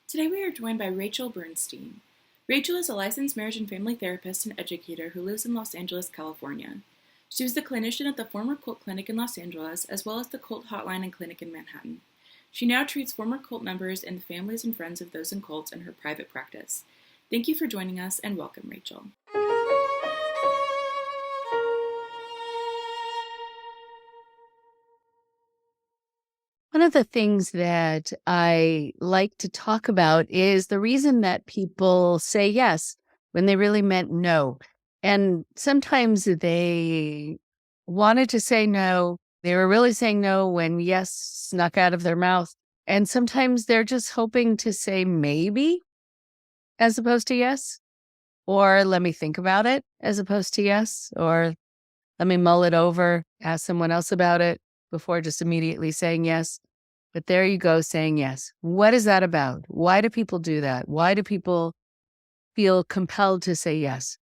Today we are joined by Rachel Bernstein. Rachel is a licensed marriage and family therapist and educator who lives in Los Angeles, California. She was the clinician at the former cult clinic in Los Angeles, as well as the cult hotline and clinic in Manhattan. She now treats former cult members and the families and friends of those in cults in her private practice. Thank you for joining us, and welcome, Rachel. One of the things that I like to talk about is the reason that people say yes when they really meant no. And sometimes they wanted to say no. They were really saying no when yes snuck out of their mouth. And sometimes they're just hoping to say maybe as opposed to yes, or let me think about it as opposed to yes, or let me mull it over, ask someone else about it before just immediately saying yes. But there you go, saying yes. What is that about? Why do people do that? Why do people feel compelled to say yes?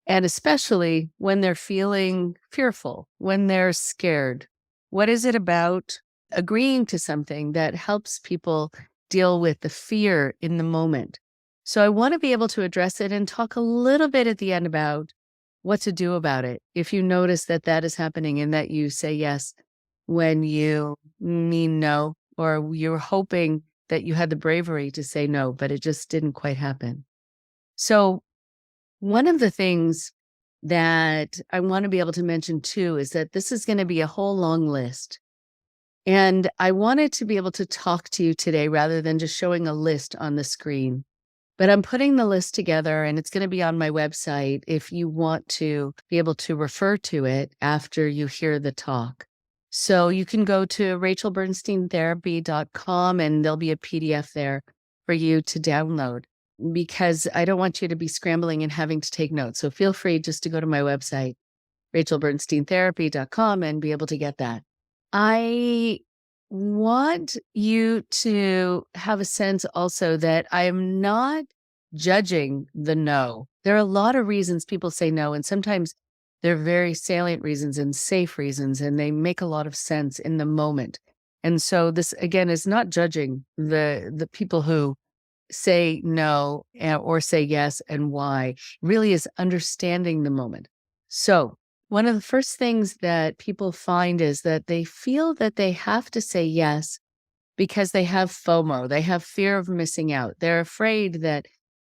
And especially when they're feeling fearful, when they're scared. What is it about agreeing to something that helps people deal with the fear in the moment? So I want to be able to address it and talk a little bit at the end about what to do about it. If you notice that that is happening and that you say yes when you mean no, or you're hoping that you had the bravery to say no, but it just didn't quite happen. So one of the things that I want to be able to mention too is that this is going to be a whole long list. And I wanted to be able to talk to you today rather than just showing a list on the screen. But I'm putting the list together and it's going to be on my website if you want to be able to refer to it after you hear the talk. So you can go to rachelbernsteintherapy.com and there'll be a PDF there for you to download because I don't want you to be scrambling and having to take notes. So feel free just to go to my website, rachelbernsteintherapy.com, and be able to get that. I want you to have a sense also that I am not judging the no. There are a lot of reasons people say no, and sometimes they're very salient reasons and safe reasons, and they make a lot of sense in the moment. And so this, again, is not judging the people who say no or say yes and why. Really is understanding the moment. So one of the first things that people find is that they feel that they have to say yes because they have FOMO. They have fear of missing out. They're afraid that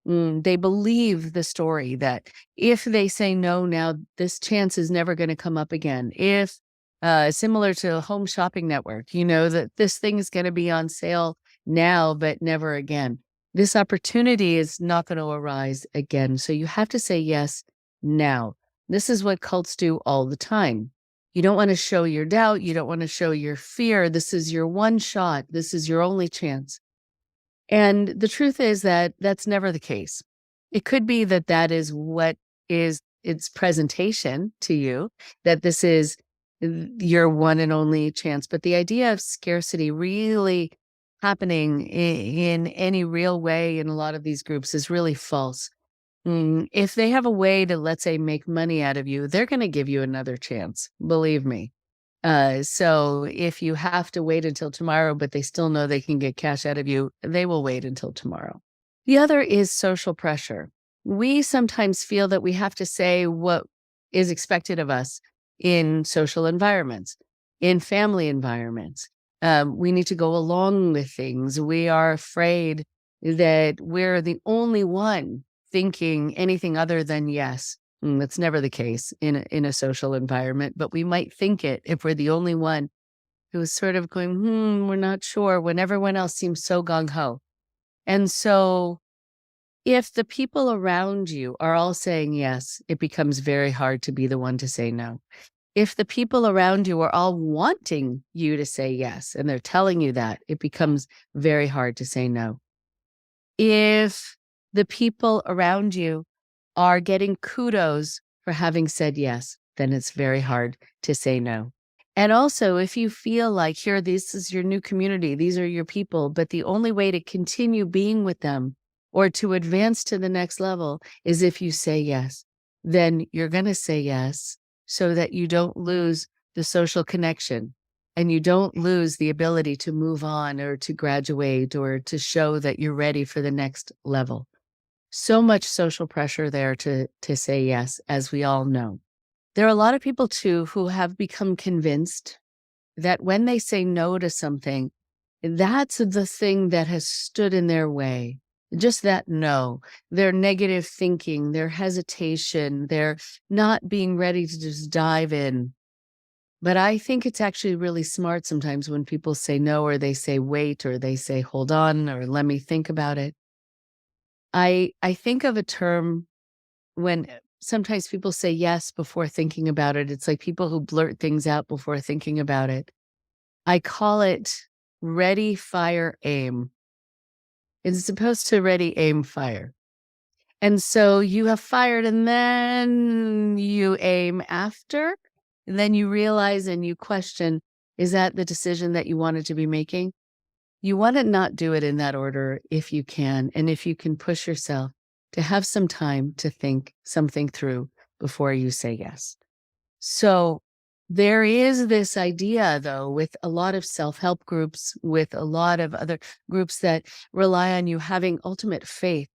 they believe the story that if they say no now, this chance is never going to come up again. If similar to Home Shopping Network, that this thing is going to be on sale now, but never again. This opportunity is not going to arise again. So you have to say yes now. This is what cults do all the time. You don't want to show your doubt. You don't want to show your fear. This is your one shot. This is your only chance. And the truth is that that's never the case. It could be that that is what is its presentation to you, that this is your one and only chance. But the idea of scarcity really happening in any real way in a lot of these groups is really false. If they have a way to, let's say, make money out of you, they're going to give you another chance. Believe me. So if you have to wait until tomorrow, but they still know they can get cash out of you, they will wait until tomorrow. The other is social pressure. We sometimes feel that we have to say what is expected of us in social environments, in family environments. We need to go along with things. We are afraid that we're the only one thinking anything other than yes. That's never the case in a social environment, but we might think it if we're the only one who is sort of going, we're not sure, when everyone else seems so gung-ho. And so if the people around you are all saying yes, it becomes very hard to be the one to say no. If the people around you are all wanting you to say yes, and they're telling you that, it becomes very hard to say no. If the people around you are getting kudos for having said yes, then it's very hard to say no. And also, if you feel like here, this is your new community, these are your people, but the only way to continue being with them or to advance to the next level is if you say yes, then you're going to say yes so that you don't lose the social connection. and you don't lose the ability to move on or to graduate or to show that you're ready for the next level. So much social pressure there to say yes, as we all know. There are a lot of people too who have become convinced that when they say no to something, that's the thing that has stood in their way. Just that no, their negative thinking, their hesitation, their not being ready to just dive in. But I think it's actually really smart sometimes when people say no, or they say wait, or they say hold on, or let me think about it. I think of a term when sometimes people say yes before thinking about it. It's like people who blurt things out before thinking about it. I call it ready, fire, aim. It's supposed to ready, aim, fire. And so you have fired and then you aim after, and then you realize and you question, is that the decision that you wanted to be making? You want to not do it in that order if you can, and if you can push yourself to have some time to think something through before you say yes. So there is this idea, though, with a lot of self-help groups, with a lot of other groups that rely on you having ultimate faith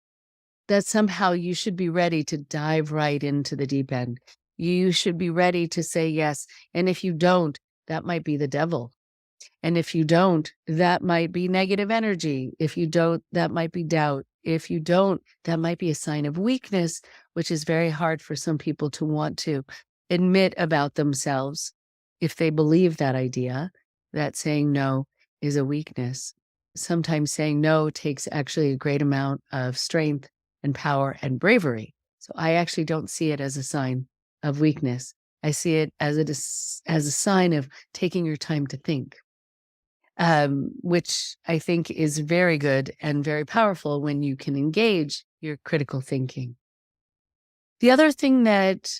that somehow you should be ready to dive right into the deep end. You should be ready to say yes. And if you don't, that might be the devil. And if you don't, that might be negative energy. If you don't, that might be doubt. If you don't, that might be a sign of weakness, which is very hard for some people to want to admit about themselves if they believe that idea, that saying no is a weakness. Sometimes saying no takes actually a great amount of strength and power and bravery. So I actually don't see it as a sign of weakness. I see it as a sign of taking your time to think, which I think is very good and very powerful when you can engage your critical thinking. The other thing that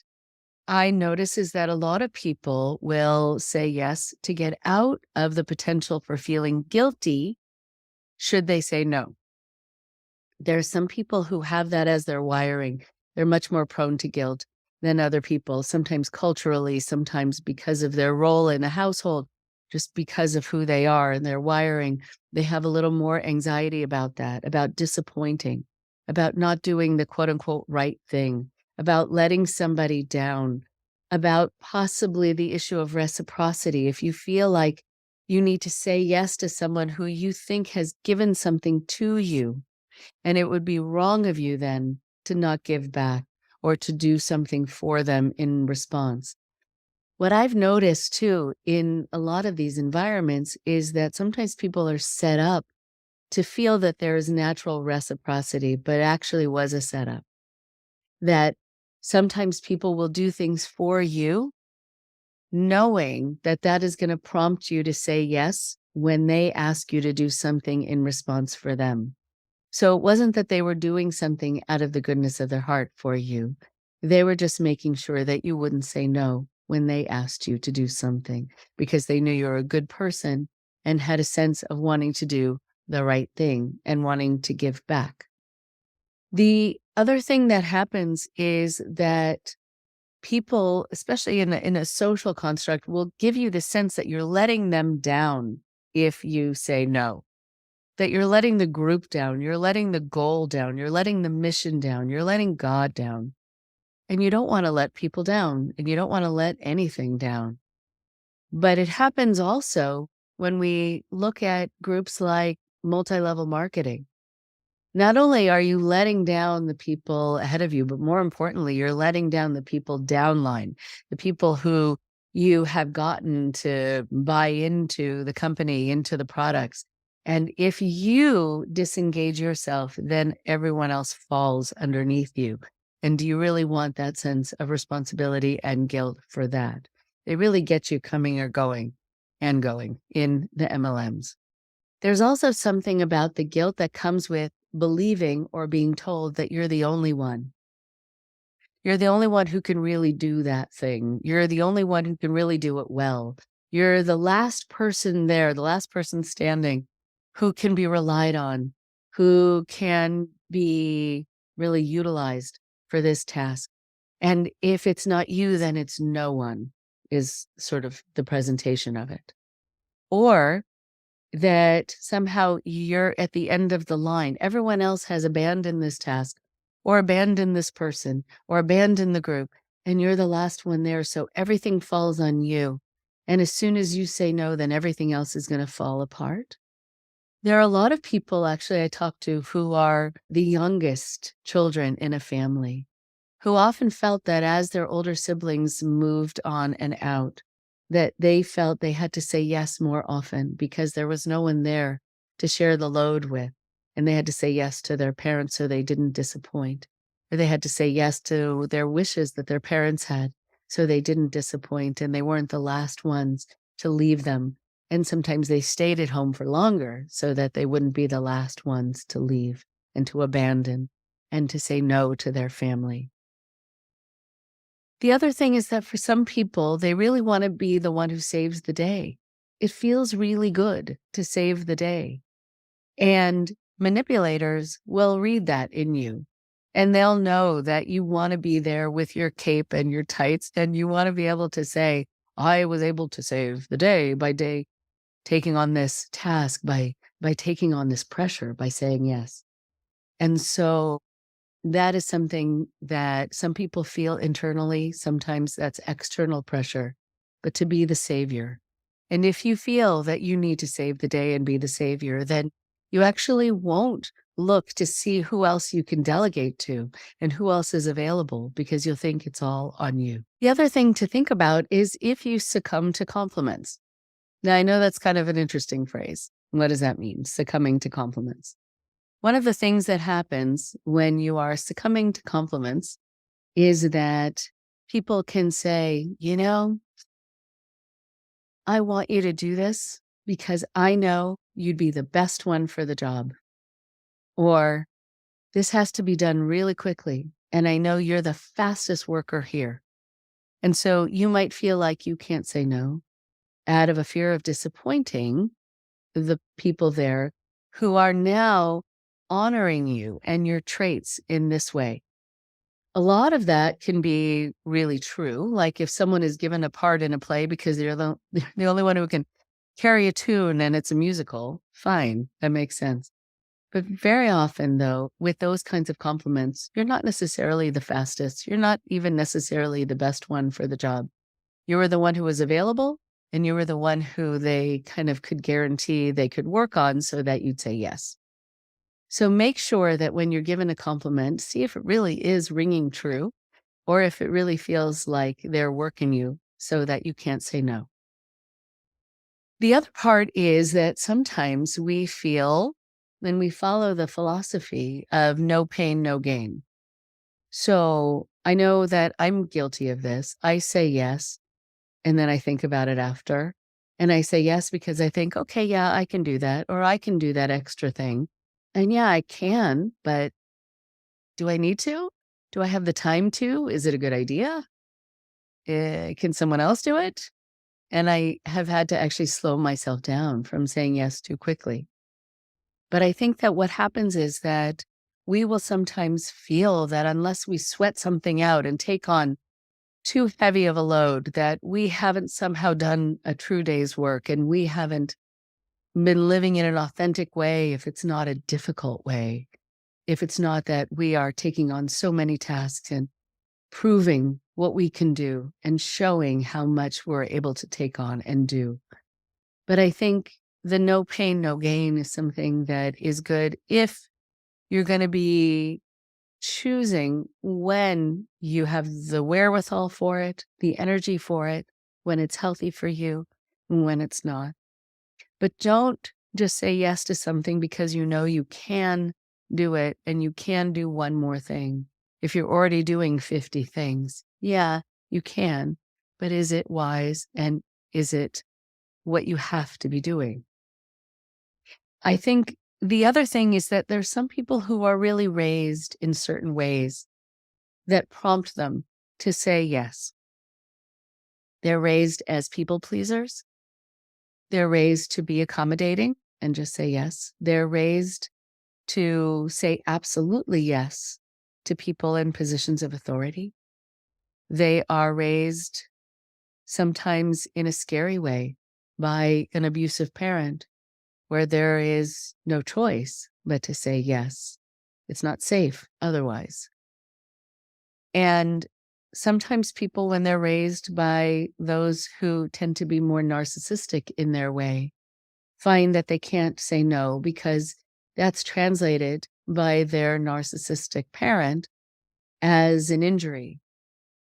I notice is that a lot of people will say yes to get out of the potential for feeling guilty should they say no. There are some people who have that as their wiring. They're much more prone to guilt than other people, sometimes culturally, sometimes because of their role in a household, just because of who they are and their wiring. They have a little more anxiety about that, about disappointing, about not doing the quote unquote right thing, about letting somebody down, about possibly the issue of reciprocity. If you feel like you need to say yes to someone who you think has given something to you, and it would be wrong of you then to not give back or to do something for them in response. What I've noticed too in a lot of these environments is that sometimes people are set up to feel that there is natural reciprocity, but actually was a setup. That sometimes people will do things for you, knowing that that is going to prompt you to say yes when they ask you to do something in response for them. So it wasn't that they were doing something out of the goodness of their heart for you. They were just making sure that you wouldn't say no when they asked you to do something, because they knew you were a good person and had a sense of wanting to do the right thing and wanting to give back. The other thing that happens is that people, especially in a social construct, will give you the sense that you're letting them down if you say no. That you're letting the group down, you're letting the goal down, you're letting the mission down, you're letting God down. And you don't want to let people down, and you don't want to let anything down. But it happens also when we look at groups like multi-level marketing. Not only are you letting down the people ahead of you, but more importantly, you're letting down the people downline, the people who you have gotten to buy into the company, into the products. And if you disengage yourself, then everyone else falls underneath you. And do you really want that sense of responsibility and guilt for that? They really get you coming or going and going in the MLMs. There's also something about the guilt that comes with believing or being told that you're the only one. You're the only one who can really do that thing. You're the only one who can really do it well. You're the last person there, the last person standing who can be relied on, who can be really utilized for this task. And if it's not you, then it's no one, is sort of the presentation of it. or that somehow you're at the end of the line. Everyone else has abandoned this task or abandoned this person or abandoned the group, and you're the last one there. So everything falls on you. And as soon as you say no, then everything else is going to fall apart. There are a lot of people actually I talk to who are the youngest children in a family who often felt that as their older siblings moved on and out, that they felt they had to say yes more often because there was no one there to share the load with. And they had to say yes to their parents so they didn't disappoint. Or they had to say yes to their wishes that their parents had so they didn't disappoint and they weren't the last ones to leave them. And sometimes they stayed at home for longer so that they wouldn't be the last ones to leave and to abandon and to say no to their family. The other thing is that for some people, they really want to be the one who saves the day. It feels really good to save the day. And manipulators will read that in you. And they'll know that you want to be there with your cape and your tights, and you want to be able to say, I was able to save the day taking on this task, by taking on this pressure, by saying yes. And so that is something that some people feel internally. Sometimes that's external pressure, but to be the savior. And if you feel that you need to save the day and be the savior, then you actually won't look to see who else you can delegate to and who else is available because you'll think it's all on you. The other thing to think about is if you succumb to compliments. Now, I know that's kind of an interesting phrase. What does that mean? Succumbing to compliments. One of the things that happens when you are succumbing to compliments is that people can say, I want you to do this because I know you'd be the best one for the job. Or this has to be done really quickly, and I know you're the fastest worker here. And so you might feel like you can't say no out of a fear of disappointing the people there who are now honoring you and your traits in this way. A lot of that can be really true. Like if someone is given a part in a play because they're the only one who can carry a tune and it's a musical, fine, that makes sense. But very often, though, with those kinds of compliments, you're not necessarily the fastest. You're not even necessarily the best one for the job. You were the one who was available, and you were the one who they kind of could guarantee they could work on so that you'd say yes. So make sure that when you're given a compliment, see if it really is ringing true or if it really feels like they're working you so that you can't say no. The other part is that sometimes we feel when we follow the philosophy of no pain, no gain. So I know that I'm guilty of this. I say yes, and then I think about it after. And I say yes because I think, okay, yeah, I can do that, or I can do that extra thing. And yeah, I can, but do I need to? Do I have the time to? Is it a good idea? Can someone else do it? And I have had to actually slow myself down from saying yes too quickly. But I think that what happens is that we will sometimes feel that unless we sweat something out and take on too heavy of a load, that we haven't somehow done a true day's work and we haven't been living in an authentic way if it's not a difficult way, if it's not that we are taking on so many tasks and proving what we can do and showing how much we're able to take on and do. But I think the no pain, no gain is something that is good if you're going to be choosing when you have the wherewithal for it, the energy for it, when it's healthy for you, and when it's not. But don't just say yes to something because you know you can do it and you can do one more thing. If you're already doing 50 things, yeah, you can. But is it wise and is it what you have to be doing? I think the other thing is that there's some people who are really raised in certain ways that prompt them to say yes. They're raised as people pleasers. They're raised to be accommodating and just say yes. They're raised to say absolutely yes to people in positions of authority. They are raised sometimes in a scary way by an abusive parent where there is no choice but to say yes. It's not safe otherwise. And sometimes people, when they're raised by those who tend to be more narcissistic in their way, find that they can't say no because that's translated by their narcissistic parent as an injury.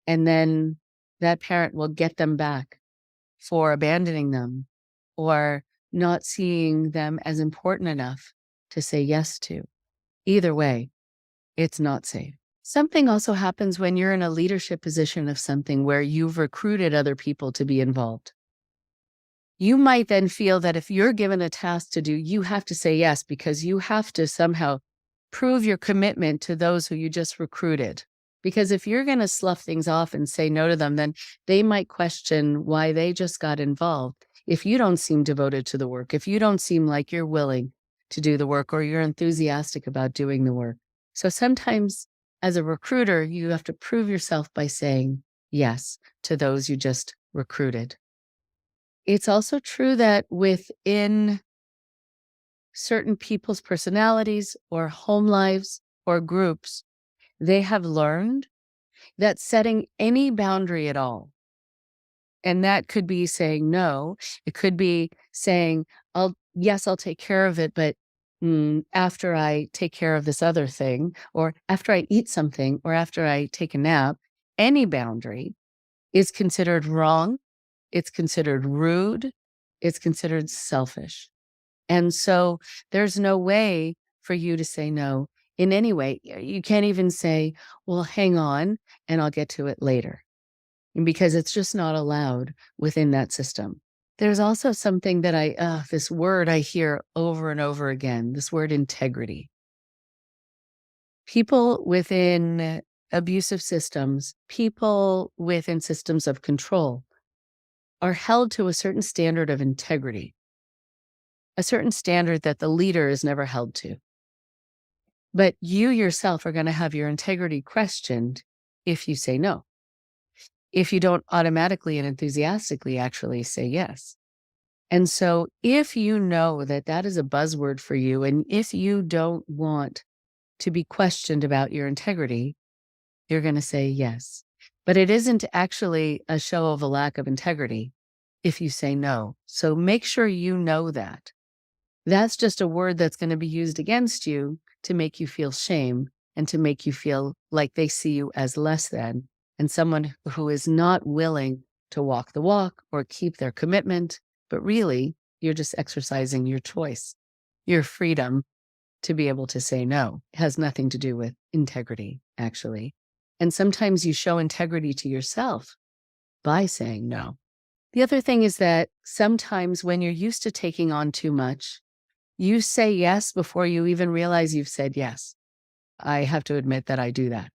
And then that parent will get them back for abandoning them or not seeing them as important enough to say yes to. Either way, it's not safe. Something also happens when you're in a leadership position of something where you've recruited other people to be involved. You might then feel that if you're given a task to do, you have to say yes because you have to somehow prove your commitment to those who you just recruited. Because if you're going to slough things off and say no to them, then they might question why they just got involved. If you don't seem devoted to the work, if you don't seem like you're willing to do the work or you're enthusiastic about doing the work. So sometimes as a recruiter, you have to prove yourself by saying yes to those you just recruited. It's also true that within certain people's personalities or home lives or groups, they have learned that setting any boundary at all, and that could be saying no, it could be saying, I'll take care of it, but after I take care of this other thing, or after I eat something, or after I take a nap, any boundary is considered wrong. It's considered rude. It's considered selfish. And so there's no way for you to say no in any way. You can't even say, well, hang on and I'll get to it later, because it's just not allowed within that system. There's also something that this word I hear over and over again, this word integrity. People within abusive systems, people within systems of control are held to a certain standard of integrity, a certain standard that the leader is never held to. But you yourself are going to have your integrity questioned if you say no, if you don't automatically and enthusiastically actually say yes. And so if you know that that is a buzzword for you, and if you don't want to be questioned about your integrity, you're going to say yes. But it isn't actually a show of a lack of integrity if you say no. So make sure you know that. That's just a word that's going to be used against you to make you feel shame and to make you feel like they see you as less than, and someone who is not willing to walk the walk or keep their commitment. But really, you're just exercising your choice, your freedom to be able to say no. It has nothing to do with integrity, actually. And sometimes you show integrity to yourself by saying no. The other thing is that sometimes when you're used to taking on too much, you say yes before you even realize you've said yes. I have to admit that I do that.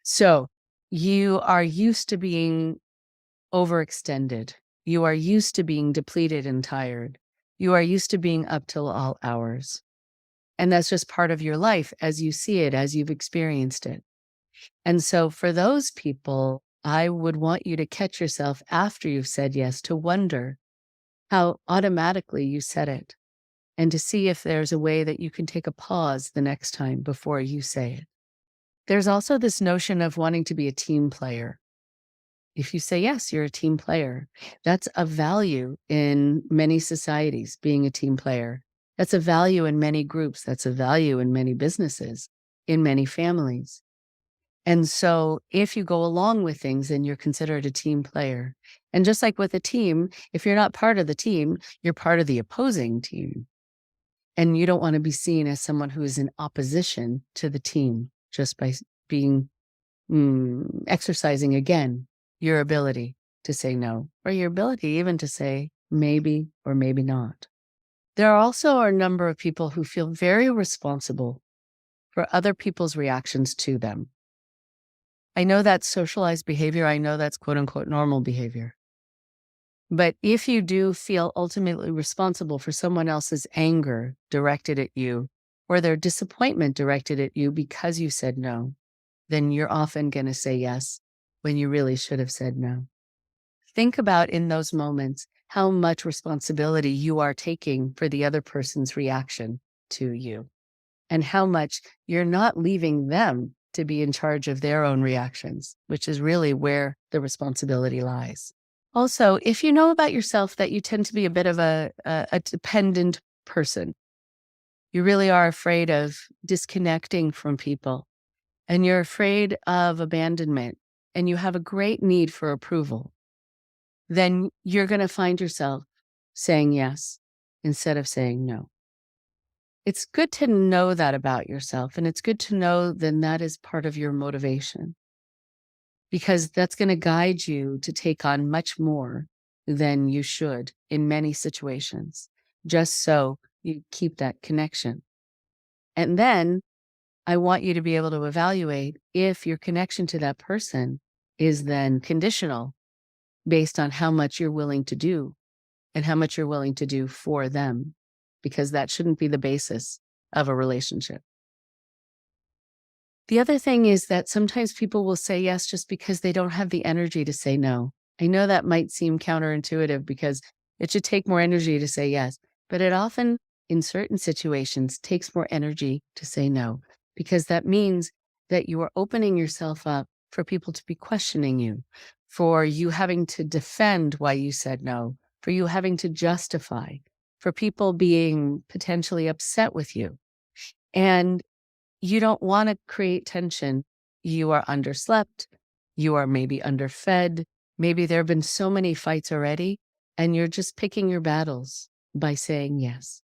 So you are used to being overextended. You are used to being depleted and tired. You are used to being up till all hours. And that's just part of your life as you see it, as you've experienced it. And so for those people, I would want you to catch yourself after you've said yes to wonder how automatically you said it, and to see if there's a way that you can take a pause the next time before you say it. There's also this notion of wanting to be a team player. If you say yes, you're a team player. That's a value in many societies, being a team player. That's a value in many groups. That's a value in many businesses, in many families. And so if you go along with things, then you're considered a team player. And just like with a team, if you're not part of the team, you're part of the opposing team. And you don't want to be seen as someone who is in opposition to the team just by being exercising again your ability to say no, or your ability even to say maybe or maybe not. There are also a number of people who feel very responsible for other people's reactions to them. I know that's socialized behavior. I know that's quote unquote normal behavior. But if you do feel ultimately responsible for someone else's anger directed at you, or their disappointment directed at you because you said no, then you're often going to say yes when you really should have said no. Think about in those moments how much responsibility you are taking for the other person's reaction to you, and how much you're not leaving them to be in charge of their own reactions, which is really where the responsibility lies. Also, if you know about yourself that you tend to be a bit of a dependent person, you really are afraid of disconnecting from people, and you're afraid of abandonment, and you have a great need for approval, then you're going to find yourself saying yes instead of saying no. It's good to know that about yourself, and it's good to know then that is part of your motivation, because that's going to guide you to take on much more than you should in many situations, just so you keep that connection. And then I want you to be able to evaluate if your connection to that person is then conditional based on how much you're willing to do and how much you're willing to do for them, because that shouldn't be the basis of a relationship. The other thing is that sometimes people will say yes just because they don't have the energy to say no. I know that might seem counterintuitive because it should take more energy to say yes, but it often, in certain situations, takes more energy to say no, because that means that you are opening yourself up for people to be questioning you, for you having to defend why you said no, for you having to justify, for people being potentially upset with you. And you don't want to create tension. You are underslept. You are maybe underfed. Maybe there have been so many fights already, and you're just picking your battles by saying yes.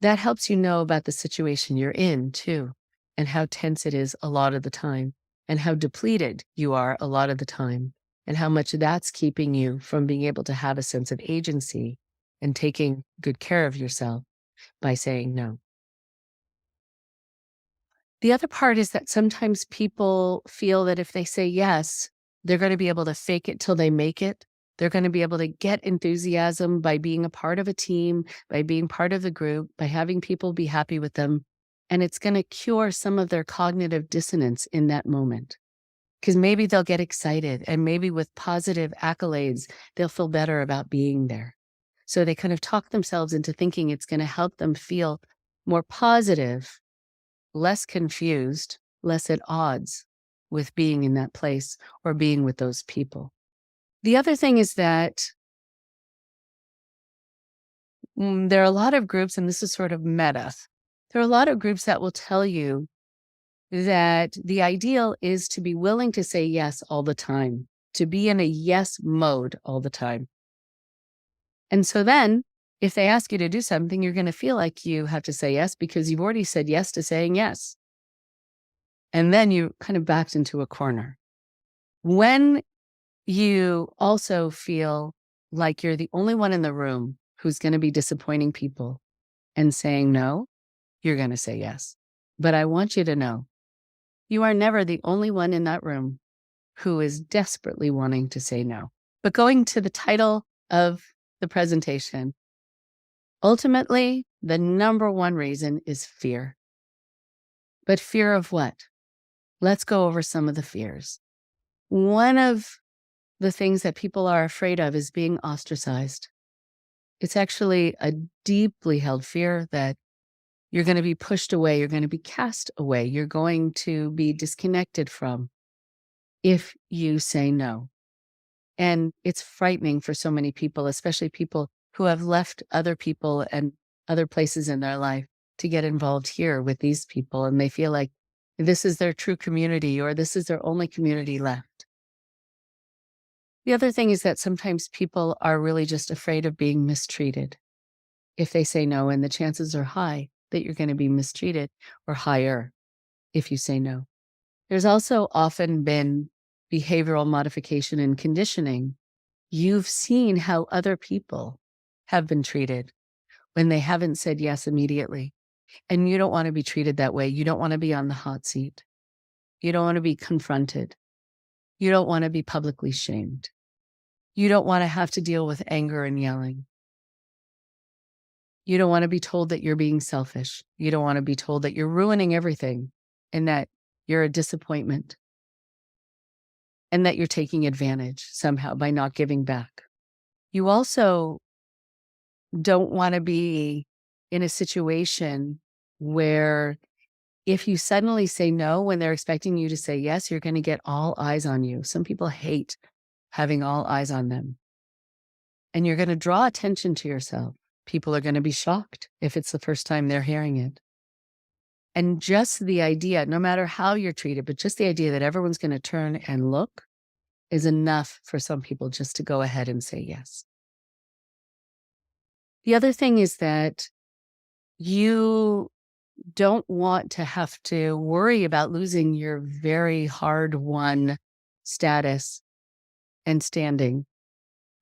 That helps you know about the situation you're in, too, and how tense it is a lot of the time, and how depleted you are a lot of the time, and how much that's keeping you from being able to have a sense of agency and taking good care of yourself by saying no. The other part is that sometimes people feel that if they say yes, they're going to be able to fake it till they make it. They're going to be able to get enthusiasm by being a part of a team, by being part of the group, by having people be happy with them. And it's going to cure some of their cognitive dissonance in that moment. Because maybe they'll get excited, and maybe with positive accolades, they'll feel better about being there. So they kind of talk themselves into thinking it's going to help them feel more positive, less confused, less at odds with being in that place or being with those people. The other thing is that there are a lot of groups, and this is sort of meta, there are a lot of groups that will tell you that the ideal is to be willing to say yes all the time, to be in a yes mode all the time. And so then, if they ask you to do something, you're going to feel like you have to say yes because you've already said yes to saying yes. And then you kind of backed into a corner. When you also feel like you're the only one in the room who's going to be disappointing people and saying no, you're going to say yes. But I want you to know, you are never the only one in that room who is desperately wanting to say no. But going to the title of the presentation, ultimately, the number one reason is fear. But fear of what? Let's go over some of the fears. One of the things that people are afraid of is being ostracized. It's actually a deeply held fear that you're going to be pushed away, you're going to be cast away, you're going to be disconnected from if you say no. And it's frightening for so many people, especially people who have left other people and other places in their life to get involved here with these people. And they feel like this is their true community, or this is their only community left. The other thing is that sometimes people are really just afraid of being mistreated if they say no, and the chances are high that you're going to be mistreated, or higher if you say no. There's also often been behavioral modification and conditioning. You've seen how other people have been treated when they haven't said yes immediately. And you don't want to be treated that way. You don't want to be on the hot seat. You don't want to be confronted. You don't want to be publicly shamed. You don't want to have to deal with anger and yelling. You don't want to be told that you're being selfish. You don't want to be told that you're ruining everything and that you're a disappointment and that you're taking advantage somehow by not giving back. You also don't want to be in a situation where if you suddenly say no when they're expecting you to say yes, you're going to get all eyes on you. Some people hate having all eyes on them. And you're going to draw attention to yourself. People are going to be shocked if it's the first time they're hearing it. And just the idea, no matter how you're treated, but just the idea that everyone's going to turn and look is enough for some people just to go ahead and say yes. The other thing is that you don't want to have to worry about losing your very hard-won status and standing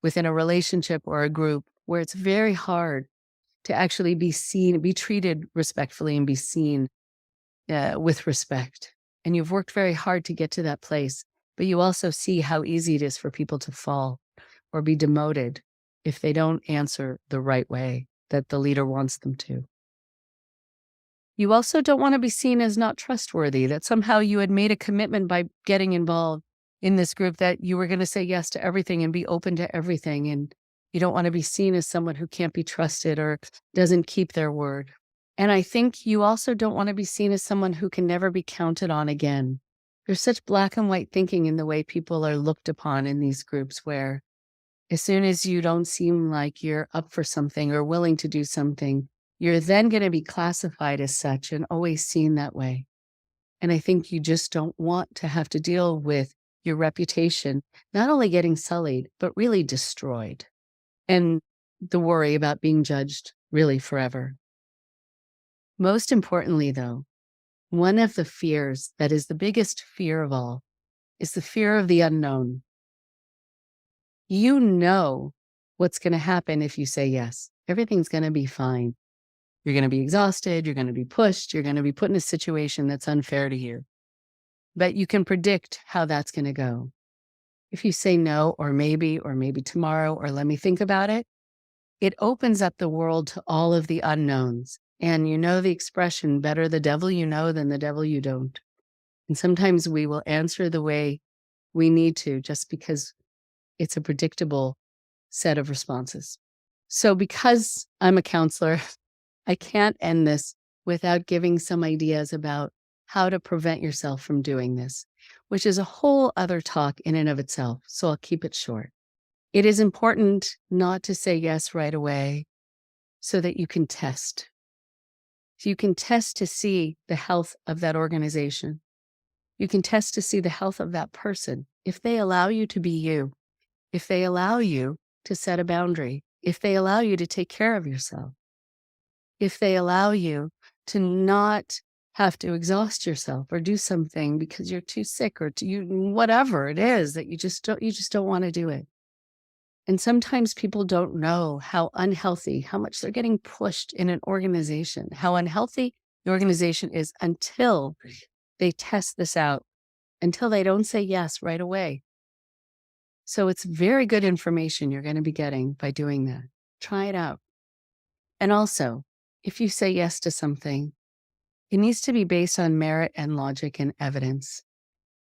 within a relationship or a group where it's very hard to actually be seen, be treated respectfully and be seen with respect. And you've worked very hard to get to that place, but you also see how easy it is for people to fall or be demoted if they don't answer the right way that the leader wants them to. You also don't want to be seen as not trustworthy, that somehow you had made a commitment by getting involved in this group that you were going to say yes to everything and be open to everything. And you don't want to be seen as someone who can't be trusted or doesn't keep their word. And I think you also don't want to be seen as someone who can never be counted on again. There's such black and white thinking in the way people are looked upon in these groups where as soon as you don't seem like you're up for something or willing to do something, you're then going to be classified as such and always seen that way. And I think you just don't want to have to deal with your reputation, not only getting sullied, but really destroyed. And the worry about being judged really forever. Most importantly, though, one of the fears that is the biggest fear of all is the fear of the unknown. You know what's going to happen if you say yes. Everything's going to be fine. You're going to be exhausted. You're going to be pushed. You're going to be put in a situation that's unfair to you. But you can predict how that's going to go. If you say no, or maybe tomorrow, or let me think about it, it opens up the world to all of the unknowns. And you know the expression, better the devil you know than the devil you don't. And sometimes we will answer the way we need to just because it's a predictable set of responses. So because I'm a counselor, I can't end this without giving some ideas about how to prevent yourself from doing this, which is a whole other talk in and of itself. So I'll keep it short. It is important not to say yes right away so that you can test. So you can test to see the health of that organization. You can test to see the health of that person. If they allow you to be you, if they allow you to set a boundary, if they allow you to take care of yourself, if they allow you to not have to exhaust yourself or do something because you're too sick or whatever it is that you just don't want to do it. And sometimes people don't know how unhealthy, how much they're getting pushed in an organization, how unhealthy the organization is until they test this out, until they don't say yes right away. So it's very good information you're going to be getting by doing that. Try it out. And also, if you say yes to something, it needs to be based on merit and logic and evidence.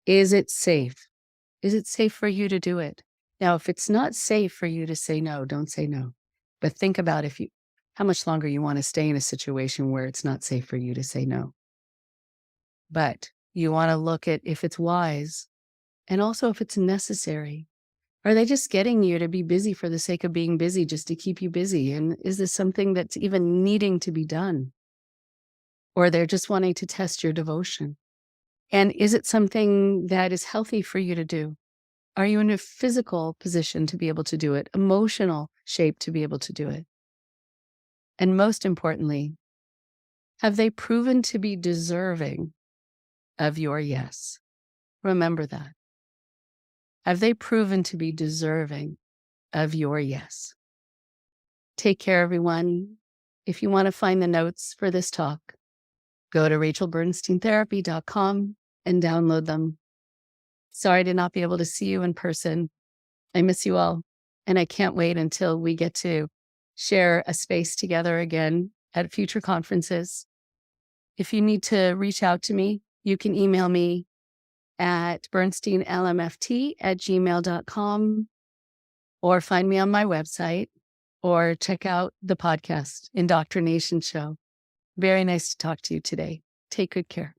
Is it safe? Is it safe for you to do it? Now, if it's not safe for you to say no, don't say no. But think about how much longer you want to stay in a situation where it's not safe for you to say no. But you want to look at if it's wise and also if it's necessary. Are they just getting you to be busy for the sake of being busy, just to keep you busy? And is this something that's even needing to be done? Or they're just wanting to test your devotion? And is it something that is healthy for you to do? Are you in a physical position to be able to do it, emotional shape to be able to do it? And most importantly, have they proven to be deserving of your yes? Remember that. Have they proven to be deserving of your yes? Take care, everyone. If you want to find the notes for this talk, go to rachelbernsteintherapy.com and download them. Sorry to not be able to see you in person. I miss you all, and I can't wait until we get to share a space together again at future conferences. If you need to reach out to me, you can email me at bernsteinlmft@gmail.com, or find me on my website, or check out the podcast, Indoctrination Show. Very nice to talk to you today. Take good care.